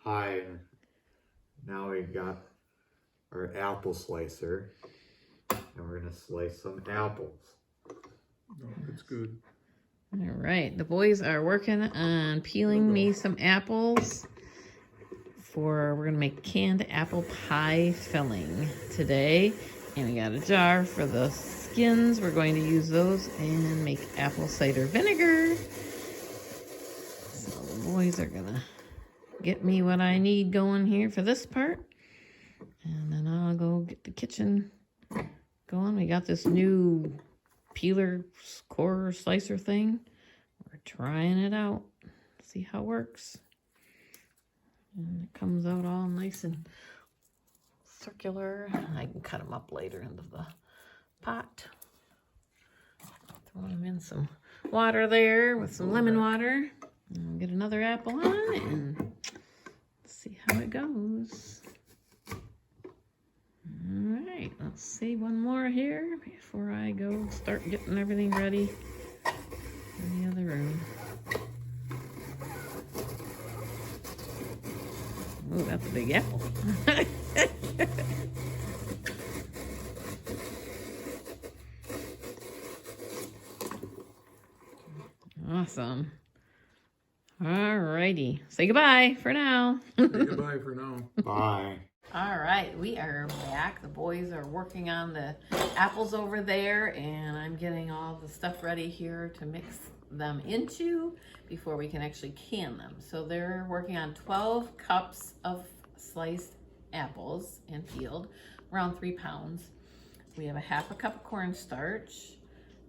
Hi, now we got our apple slicer, and we're gonna slice some apples. Oh, it's good. All right, the boys are working on peeling me some apples we're gonna make canned apple pie filling today. And we got a jar for the skins. We're going to use those and make apple cider vinegar. So the boys are gonna get me what I need going here for this part. And then I'll go get the kitchen going. We got this new peeler core slicer thing. We're trying it out. See how it works. And it comes out all nice and circular. I can cut them up later into the pot. Throw them in some water there with some lemon water. And get another apple on it and see how it goes. All right, let's see one more here before I go start getting everything ready in the other room. Oh, that's a big apple. Awesome. All righty. Say goodbye for now. Say goodbye for now. Bye. All right, we are back. The boys are working on the apples over there, and I'm getting all the stuff ready here to mix them into before we can actually can them. So they're working on 12 cups of sliced apples and peeled, around 3 pounds. We have a half a cup of cornstarch,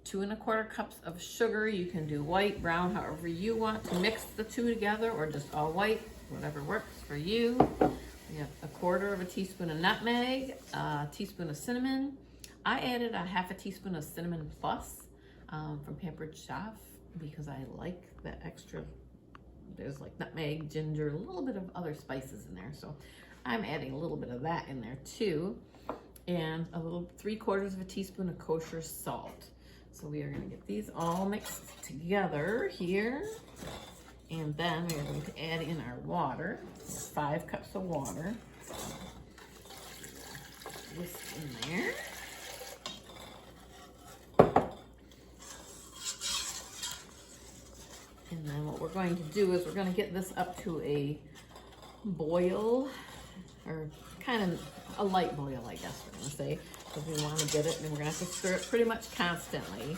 2 1/4 cups of sugar. You can do white, brown, however you want to mix the two together, or just all white, whatever works for you. We have 1/4 teaspoon of nutmeg, a teaspoon of cinnamon. I added a half a teaspoon of cinnamon plus from Pampered Chef because I like the extra. There's like nutmeg, ginger, a little bit of other spices in there. So I'm adding a little bit of that in there too. And a little 3/4 teaspoon of kosher salt. So we are gonna get these all mixed together here. And then we're going to add in our water, 5 cups of water. This in there. And then what we're going to do is we're going to get this up to a boil, or kind of a light boil, I guess we're going to say, because we want to get it, and we're going to have to stir it pretty much constantly.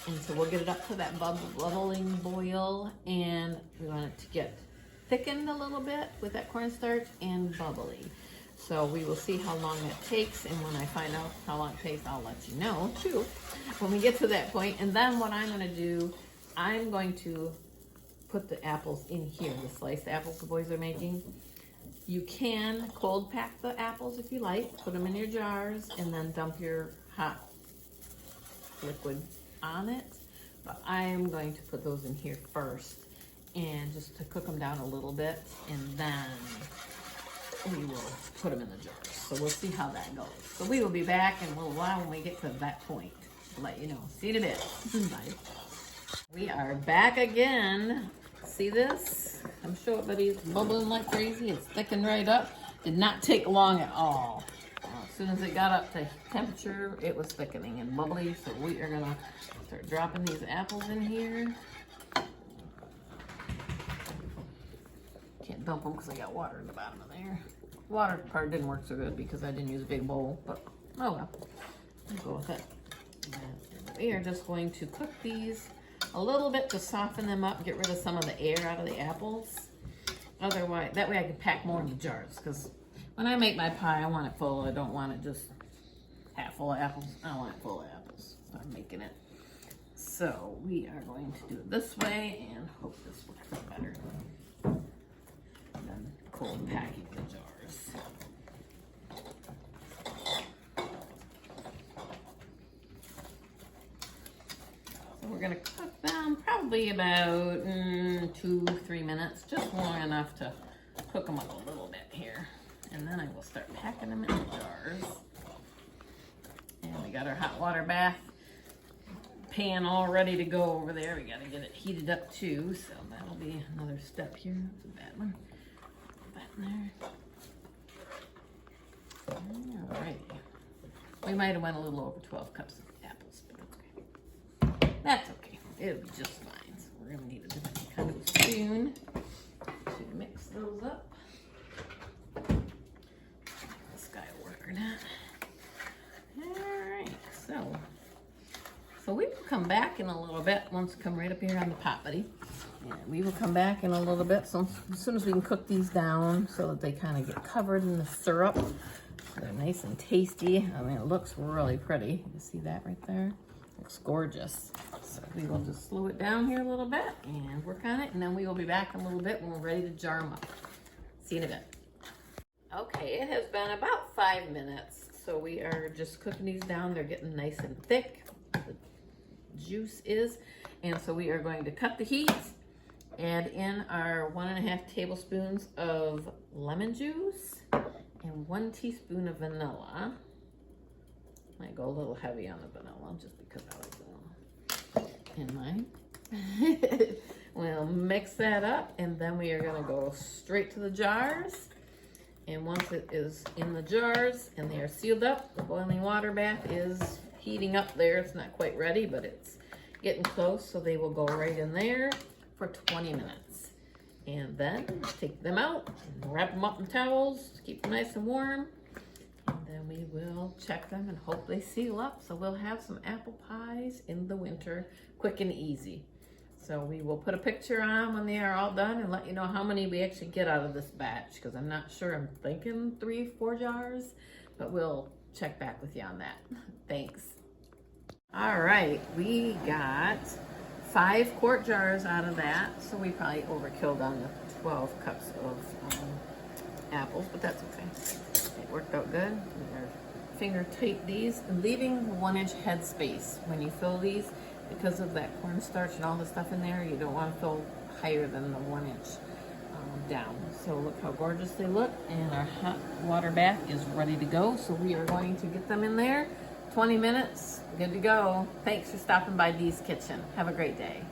And so we'll get it up to that bubbling boil, and we want it to get thickened a little bit with that cornstarch and bubbly. So we will see how long it takes, and when I find out how long it takes, I'll let you know too when we get to that point. And then what I'm going to do, I'm going to put the apples in here, the sliced apples the boys are making. You can cold pack the apples if you like, put them in your jars, and then dump your hot liquid on it, but I am going to put those in here first, and just to cook them down a little bit, and then we will put them in the jars. So we'll see how that goes. So we will be back in a little while when we get to that point. I'll let you know. See you in a bit. Bye. We are back again. See this? I'm sure everybody's bubbling like crazy. It's thickened right up. Did not take long at all. As soon as it got up to temperature, it was thickening and bubbly. So we are gonna start dropping these apples in here. Can't dump them because I got water in the bottom of there. Water part didn't work so good because I didn't use a big bowl, but oh well, I'll go with it. And we are just going to cook these a little bit to soften them up, get rid of some of the air out of the apples. Otherwise, that way I can pack more in the jars, because when I make my pie, I want it full. I don't want it just half full of apples. I want it full of apples. So I'm making it. So we are going to do it this way and hope this works better than cold packing the jars. So we're gonna cook them probably about 2-3 minutes, just long enough to cook them up a little bit here. And then I will start packing them in the jars. And we got our hot water bath pan all ready to go over there. We gotta get it heated up too, so that'll be another step here. That's a bad one. But We might have went a little over 12 cups of apples, but that's okay. That's okay. It'll be just fine. So we're gonna need a different kind of a spoon to mix those up. This guy will work or not. Alright, so we will come back in a little bit once we come right up here on the pot, buddy. And we will come back in a little bit, so as soon as we can cook these down so that they kind of get covered in the syrup. They're nice and tasty. I mean, it looks really pretty. You see that right there? Looks gorgeous. So we will just slow it down here a little bit and work on it, and then we will be back in a little bit when we're ready to jar them up. See you in a bit. Okay, it has been about 5 minutes. So we are just cooking these down. They're getting nice and thick. The juice is. And so we are going to cut the heat, add in our 1.5 tablespoons of lemon juice and 1 teaspoon of vanilla. Might go a little heavy on the vanilla just because I like vanilla in mine. We'll mix that up, and then we are gonna go straight to the jars. And once it is in the jars and they are sealed up, the boiling water bath is heating up there. It's not quite ready, but it's getting close, so they will go right in there for 20 minutes. And then take them out and wrap them up in towels to keep them nice and warm. And then we will check them and hope they seal up. So we'll have some apple pies in the winter, quick and easy. So we will put a picture on when they are all done and let you know how many we actually get out of this batch, because I'm not sure. I'm thinking 3-4 jars, but we'll check back with you on that. Thanks. All right, we got 5 quart jars out of that, so we probably overkilled on the 12 cups of apples, but that's okay. It worked out good. We are finger tight these, and leaving the 1-inch head space when you fill these. Because of that cornstarch and all the stuff in there, you don't want to fill higher than the 1-inch down. So look how gorgeous they look, and our hot water bath is ready to go. So we are going to get them in there. 20 minutes, good to go. Thanks for stopping by Dee's Kitchen. Have a great day.